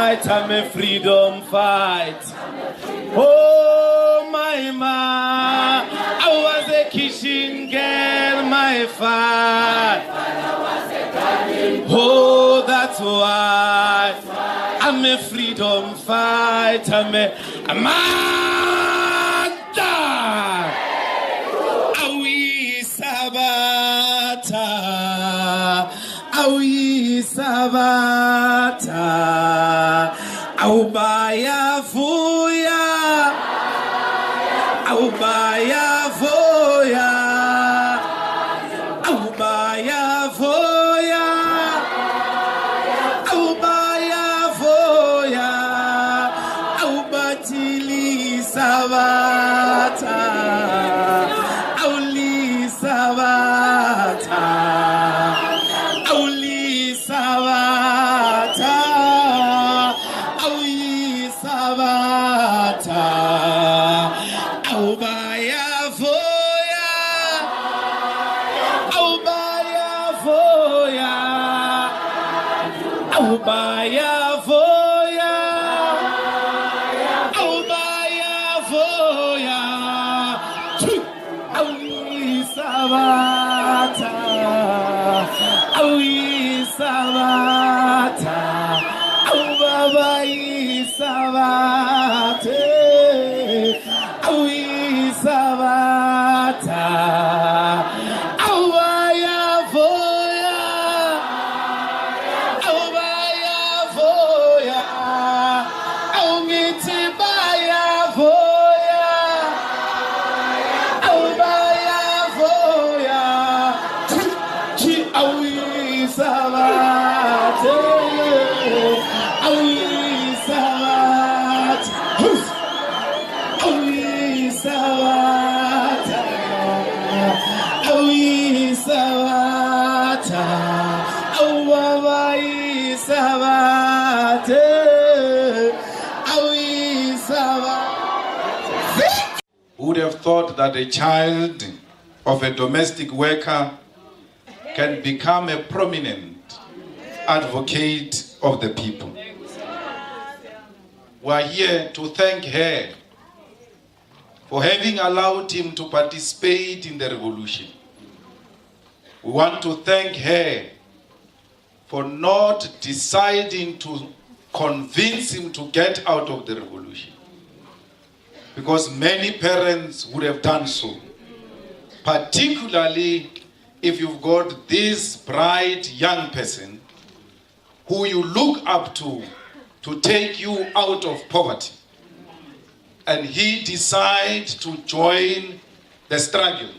fight, I'm a freedom fight. Oh, my ma, I was a kitchen girl, my fight. Oh, that's why I'm a freedom fight. I'm a Amanda. Awi Sabata. Awi Sabata. Aubaya Fuya. Aubaya Fuya. Aubaya Fuya. Aubaya Fuya. Aubatili Sabata. Auli Sabata. Auli Sabata. Auli Sabata. Aubaya Foya. Aubaya Foya. Aubaya Foya. Aubaya Foya. Auli Sabata. Auli Sabata. Aubabai Sabate. Auli Sabata. Aubaya Foya. Aubaya Foya. Aumitibaya Foya. Aubaya Foya. Chi Auli Sabate. Auli Sabate. Auli Sabata. Auli Sabata. Aubabai Sabate. Auli Sabata. Who would have thought that a child of a domestic worker can become a prominent advocate of the people? We are here to thank her for having allowed him to participate in the revolution. We want to thank her for not deciding to convince him to get out of the revolution, because many parents would have done so, particularly if you've got this bright young person who you look up to take you out of poverty, and he decides to join the struggle,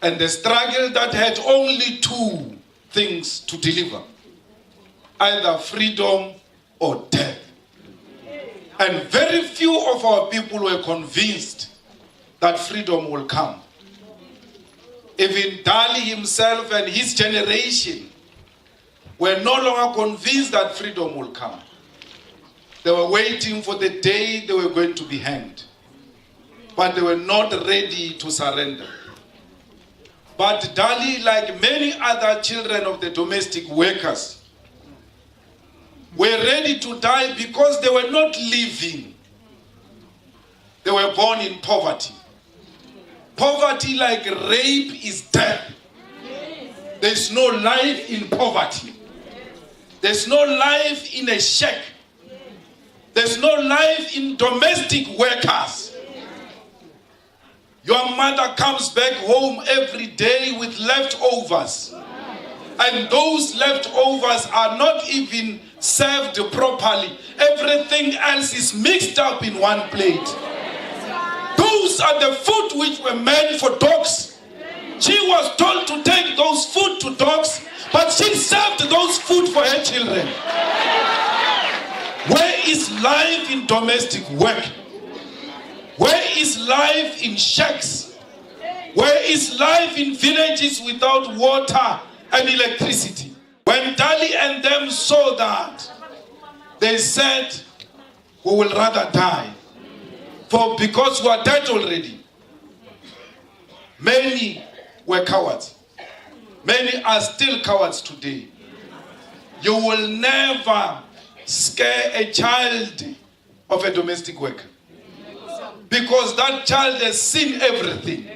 and the struggle that had only two things to deliver: either freedom or death. And very few of our people were convinced that freedom will come. Even Dali himself and his generation were no longer convinced that freedom will come. They were waiting for the day they were going to be hanged, but they were not ready to surrender. But Dali, like many other children of the domestic workers, were ready to die because they were not living. They were born in poverty. Poverty, like rape, is death. There's no life in poverty. There's no life in a shack. There's no life in domestic workers. Your mother comes back home every day with leftovers. And those leftovers are not even served properly. Everything else is mixed up in one plate. Those are the food which were meant for dogs. She was told to take those food to dogs, but she served those food for her children. Where is life in domestic work? Where is life in shacks? Where is life in villages without water and electricity? When Dali and them saw that, they said, we will rather die, because we are dead already. Many were cowards. Many are still cowards today. You will never scare a child of a domestic worker. Because that child has seen everything.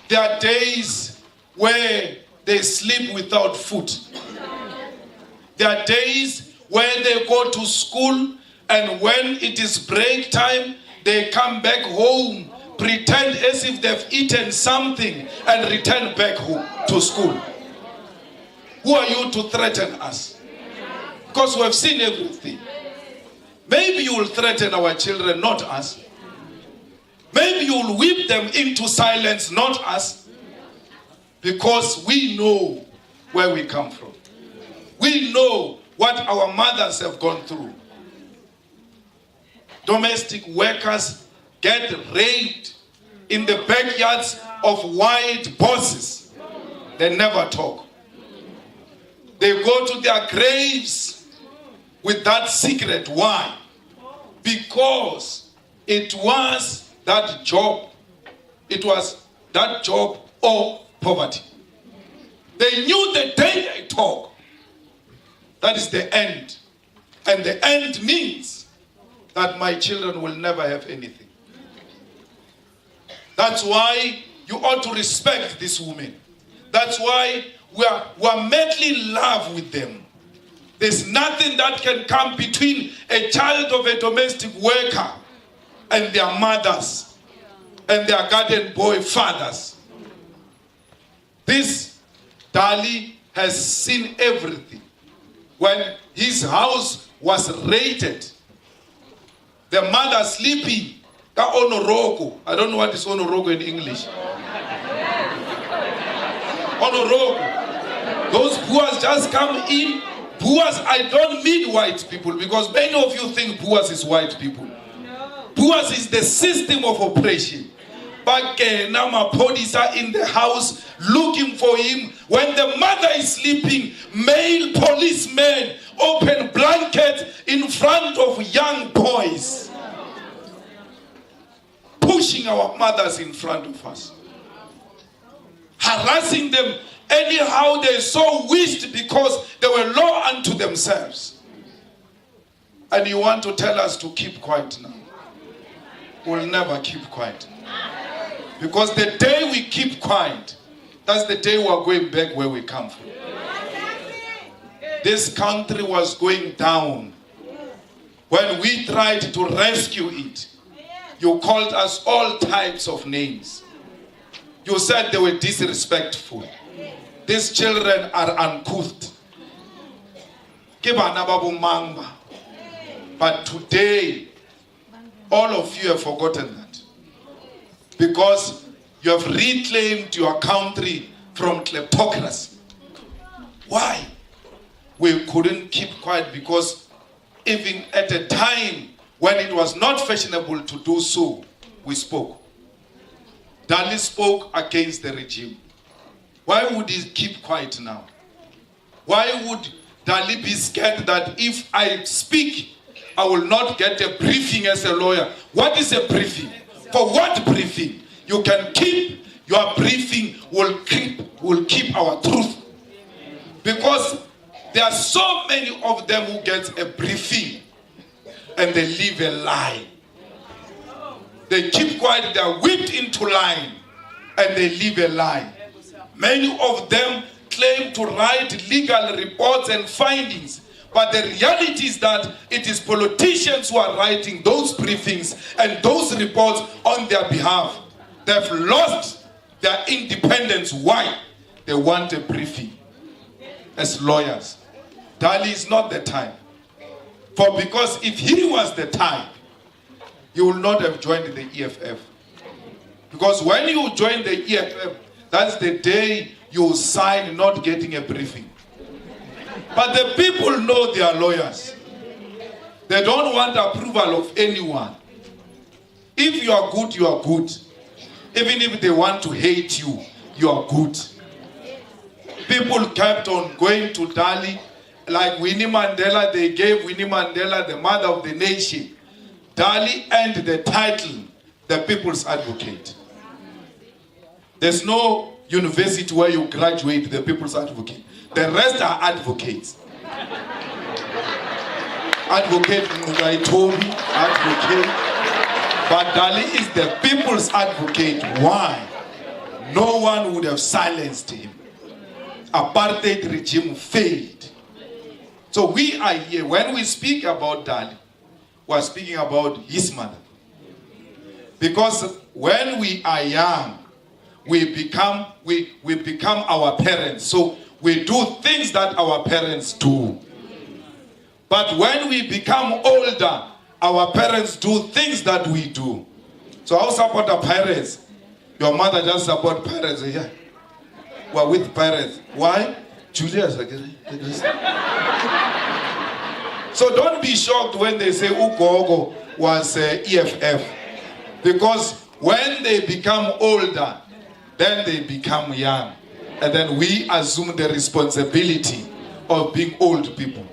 There are days where they sleep without food. There are days where they go to school, and when it is break time, they come back home, pretend as if they've eaten something, and return back home to school. Who are you to threaten us? Because we have seen everything. Maybe you will threaten our children, not us. Maybe you will whip them into silence, not us. Because we know where we come from. We know what our mothers have gone through. Domestic workers get raped in the backyards of white bosses. They never talk. They go to their graves with that secret. Why? Because it was that job. It was that job or poverty. They knew the day they talk, that is the end. And the end means that my children will never have anything. That's why you ought to respect this woman. That's why we are madly in love with them. There's nothing that can come between a child of a domestic worker and their mothers and their garden boy fathers. This Dali has seen everything. When his house was raided, the mother sleeping, ka onorogo. I don't know what is onorogo in English. Onorogo. Those Boers just come in. Boers, I don't mean white people, because many of you think Boers is white people. Boers is the system of oppression. But Podisa in the house looking for him. When the mother is sleeping, male policemen open blankets in front of young boys, pushing our mothers in front of us, harassing them anyhow they so wished, because they were law unto themselves. And you want to tell us to keep quiet now? We'll never keep quiet. Because the day we keep quiet, that's the day we are going back where we come from. This country was going down. When we tried to rescue it, you called us all types of names. You said they were disrespectful. These children are uncouth. But today, all of you have forgotten that. Because you have reclaimed your country from kleptocracy. Why? We couldn't keep quiet, because even at a time when it was not fashionable to do so, we spoke. Dali spoke against the regime. Why would he keep quiet now? Why would Dali be scared that if I speak, I will not get a briefing as a lawyer? What is a briefing? For what briefing? You can keep your briefing, will keep our truth. Because there are so many of them who get a briefing and they live a lie. They keep quiet, they are whipped into line and they live a lie. Many of them claim to write legal reports and findings, but the reality is that it is politicians who are writing those briefings and those reports on their behalf. They've lost their independence. Why? They want a briefing as lawyers. Dali is not the type. For because if he was the type, he would not have joined the EFF. Because when you join the EFF, that's the day you sign not getting a briefing. But the people know they are lawyers. They don't want approval of anyone. If you are good, you are good. Even if they want to hate you, you are good. People kept on going to Dali. Like Winnie Mandela, they gave Winnie Mandela the mother of the nation. Dali earned the title, the People's Advocate. There's no university where you graduate the People's Advocate. The rest are advocates. Advocate Ngaitobi, advocate. But Dali is the people's advocate. Why? No one would have silenced him. Apartheid regime failed. So we are here. When we speak about Dali, we are speaking about his mother. Because when we are young, we become our parents. So we do things that our parents do. But when we become older, our parents do things that we do. So I'll support the parents. Your mother just support parents. Yeah. We're with parents. Why? Julia's like, so don't be shocked when they say Ugogo was EFF. Because when they become older, then they become young. And then we assume the responsibility of being old people.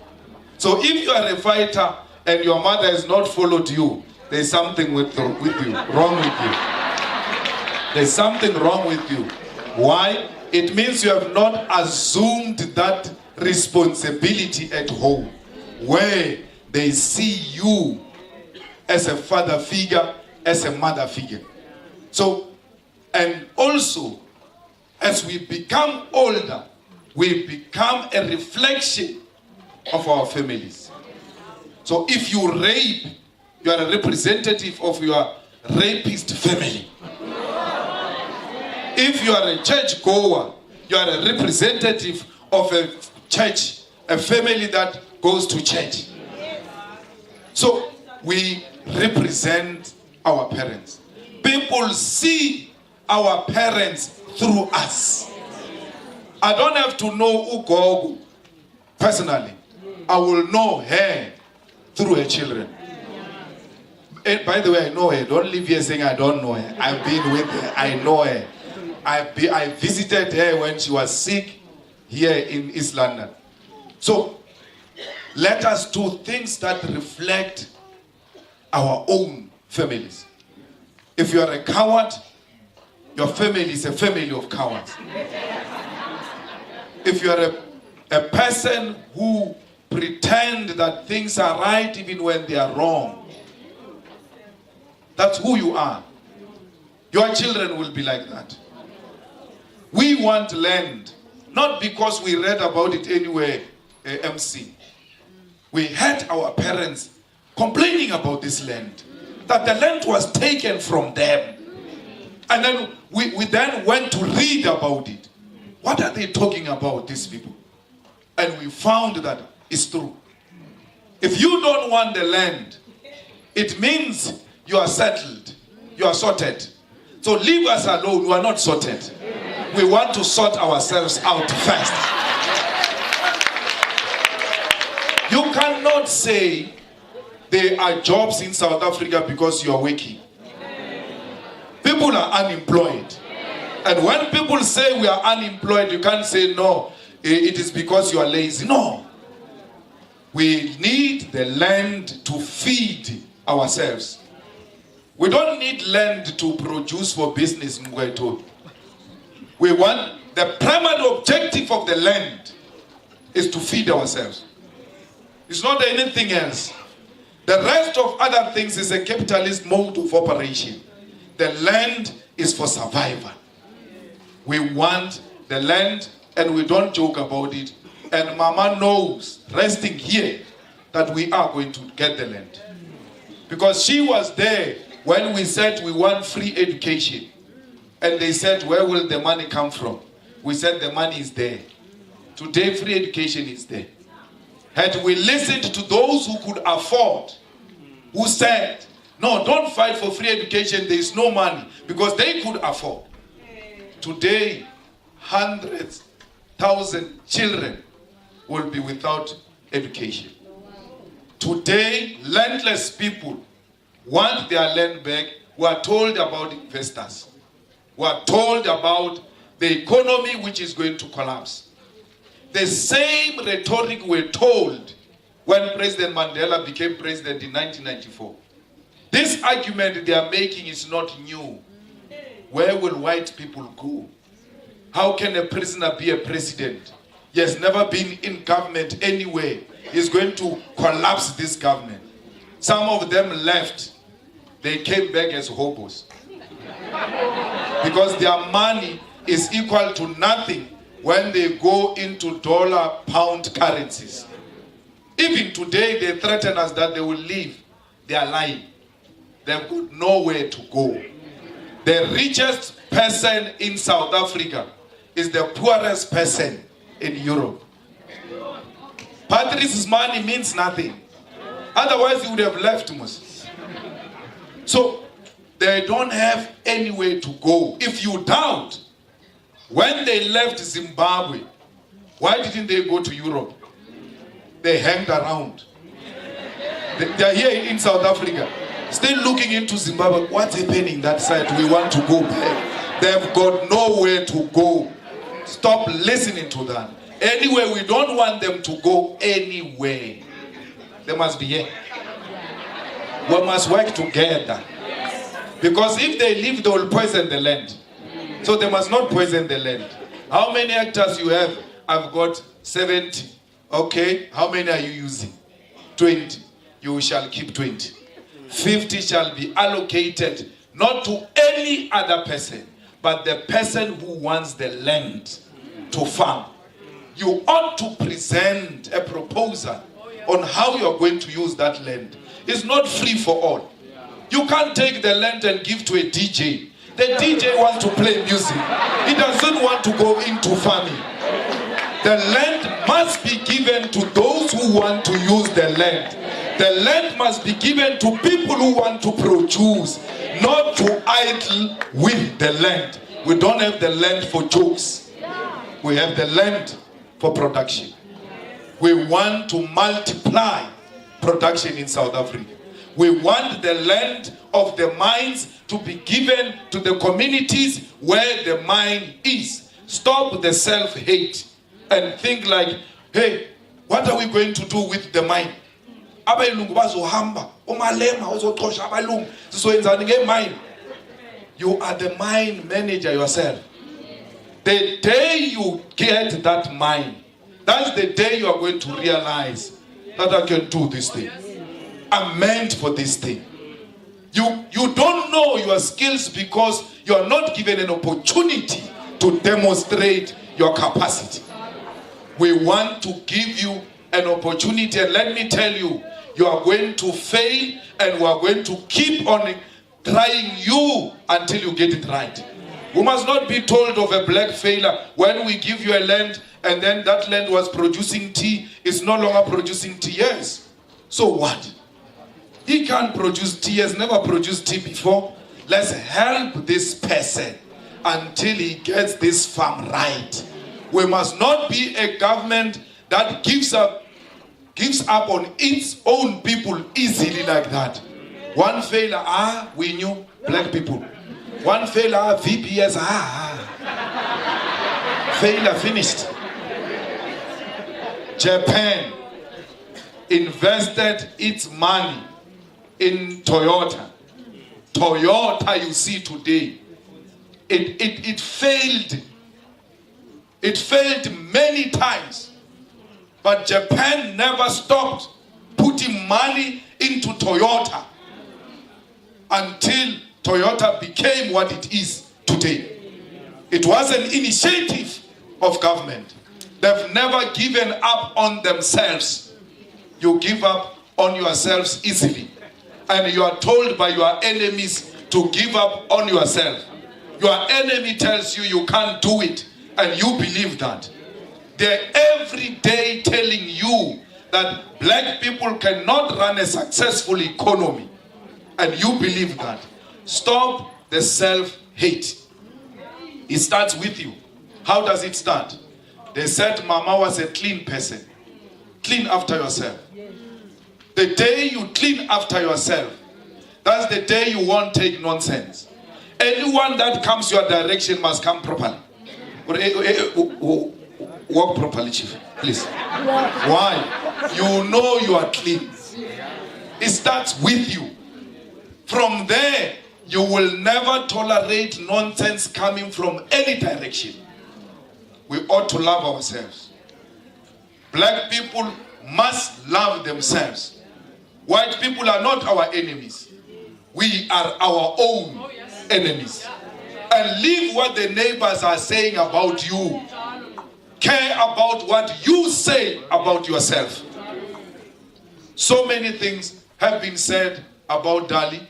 So if you are a fighter and your mother has not followed you, there's something with you, wrong with you. There's something wrong with you. Why? It means you have not assumed that responsibility at home, where they see you as a father figure, as a mother figure. So, and also, as we become older, we become a reflection of our families. So if you rape, you are a representative of your rapist family. If you are a church goer, you are a representative of a church, a family that goes to church. So we represent our parents. People see our parents through us. I don't have to know Ugogo personally. I will know her through her children. And by the way, I know her. Don't leave here saying I don't know her. I've been with her. I know her. I visited her when she was sick here in East London. So let us do things that reflect our own families. If you are a coward, your family is a family of cowards. If you are a person who pretend that things are right even when they are wrong, that's who you are. Your children will be like that. We want land, not because we read about it anywhere, MC. We heard our parents complaining about this land, that the land was taken from them. And then we then went to read about it. What are they talking about, these people? And we found that it's true. If you don't want the land, it means you are settled, you are sorted. So leave us alone, we are not sorted. We want to sort ourselves out first. You cannot say there are jobs in South Africa because you are working. People are unemployed. And when people say we are unemployed, you can't say no, it is because you are lazy. No. We need the land to feed ourselves. We don't need land to produce for business. We want, the primary objective of the land is to feed ourselves. It's not anything else. The rest of other things is a capitalist mode of operation. The land is for survival. We want the land and we don't joke about it. And Mama knows, resting here, that we are going to get the land. Because she was there when we said we want free education. And they said, where will the money come from? We said the money is there. Today, free education is there. Had we listened to those who could afford, who said, no, don't fight for free education, there is no money, because they could afford. Today, hundreds, thousands children will be without education. Today, landless people want their land back. We are told about investors. We are told about the economy which is going to collapse. The same rhetoric we're told when President Mandela became president in 1994. This argument they are making is not new. Where will white people go? How can a prisoner be a president? He has never been in government anywhere. he's going to collapse this government. Some of them left. They came back as hobos. Because their money is equal to nothing when they go into dollar, pound currencies. Even today, they threaten us that they will leave. They are lying. They've got nowhere to go. The richest person in South Africa is the poorest person in Europe. Patrice's money means nothing. Otherwise, he would have left us. So, they don't have anywhere to go. If you doubt, when they left Zimbabwe, why didn't they go to Europe? They hanged around. They are here in South Africa, still looking into Zimbabwe. What's happening that side? We want to go back. They've got nowhere to go. Stop listening to that. Anyway, we don't want them to go anywhere. They must be here. We must work together. Because if they leave, they will poison the land. So they must not poison the land. How many hectares you have? I've got 70. Okay, how many are you using? 20. You shall keep 20. 50 shall be allocated not to any other person, but the person who wants the land to farm. You ought to present a proposal on how you are going to use that land. It's not free for all. You can't take the land and give to a DJ. The DJ wants to play music. He doesn't want to go into farming. The land must be given to those who want to use the land. The land must be given to people who want to produce, not to idle with the land. We don't have the land for jokes. We have the land for production. We want to multiply production in South Africa. We want the land of the mines to be given to the communities where the mine is. Stop the self-hate and think like, hey, what are we going to do with the mine? Abayilungu bazohamba, uMalema uzoxosha abalungu, sizoyenzani ngemine? You are the mine manager yourself. The day you get that mine, that's the day you are going to realize that I can do this thing. I'm meant for this thing. You don't know your skills because you are not given an opportunity to demonstrate your capacity. We want to give you an opportunity, and let me tell you, you are going to fail, and we are going to keep on trying you until you get it right. We must not be told of a black failure when we give you a land and then that land was producing tea, it's no longer producing tea. Yes. So what? He can't produce tea, has never produced tea before. Let's help this person until he gets this farm right. We must not be a government that gives up on its own people easily like that. One failure, we knew black people. One failure, VPS, failure finished. Japan invested its money in Toyota. Toyota, you see today, it failed. It failed many times. But Japan never stopped putting money into Toyota until Toyota became what it is today. It was an initiative of government. They've never given up on themselves. You give up on yourselves easily. And you are told by your enemies to give up on yourself. Your enemy tells you you can't do it, and you believe that. They're every day telling you that black people cannot run a successful economy, and you believe that. Stop the self-hate. It starts with you. How does it start? They said Mama was a clean person. Clean after yourself. The day you clean after yourself, that's the day you won't take nonsense. Anyone that comes your direction must come properly. Walk properly, Chief, please. Why? You know you are clean. It starts with you. From there, you will never tolerate nonsense coming from any direction. We ought to love ourselves. Black people must love themselves. White people are not our enemies. We are our own enemies. And leave what the neighbors are saying about you. Care about what you say about yourself. So many things have been said about Dali.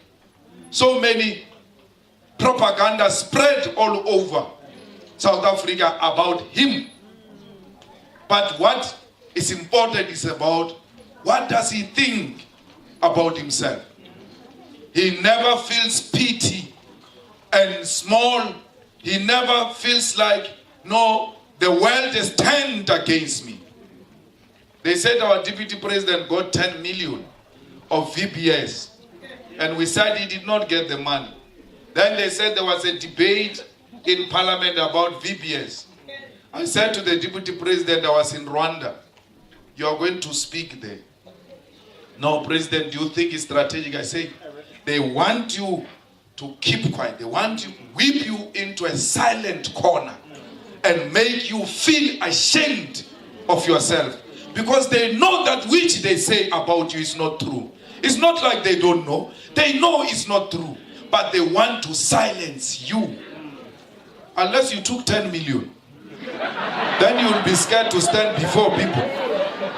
So many propaganda spread all over South Africa about him. But what is important is about what does he think about himself. He never feels pity and small. He never feels like, no, the world is turned against me. They said our deputy president got 10 million of VBS. And we said he did not get the money. Then they said there was a debate in parliament about VBS. I said to the deputy president, I was in Rwanda, you are going to speak there. No, president, do you think it's strategic? I say, they want you to keep quiet. They want you to whip you into a silent corner and make you feel ashamed of yourself. Because they know that which they say about you is not true. It's not like they don't know. They know it's not true. But they want to silence you. Unless you took 10 million. Then you will be scared to stand before people.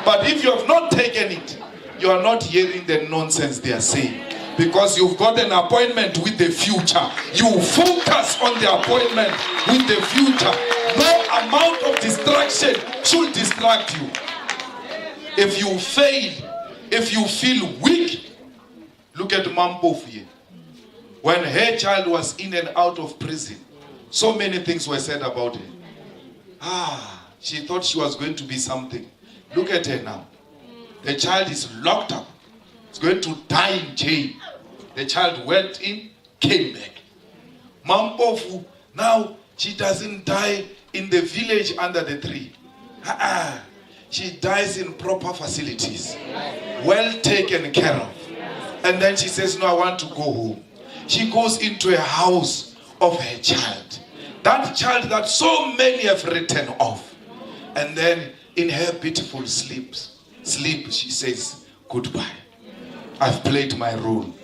But if you have not taken it, you are not hearing the nonsense they are saying. Because you've got an appointment with the future. You focus on the appointment with the future. No amount of distraction should distract you. If you fail, if you feel weak, look at Mampofu. When her child was in and out of prison, so many things were said about her. She thought she was going to be something. Look at her now. The child is locked up. It's going to die in jail. The child went in, came back. Mampofu, now she doesn't die in the village under the tree. She dies in proper facilities, well taken care of. And then she says, no, I want to go home. She goes into a house of her child. That child that so many have written off. And then in her beautiful sleep, she says, goodbye. I've played my role.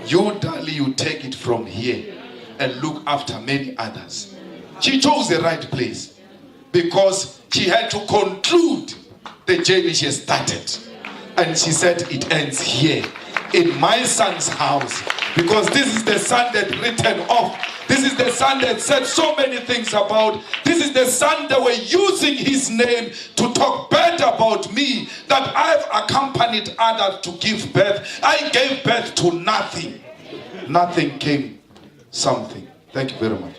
You, Dali, you take it from here and look after many others. She chose the right place because she had to conclude the journey she started. And she said, it ends here, in my son's house. Because this is the son that written off. This is the son that said so many things about. This is the son that were using his name to talk bad about me. That I've accompanied others to give birth. I gave birth to nothing. Nothing came something. Thank you very much.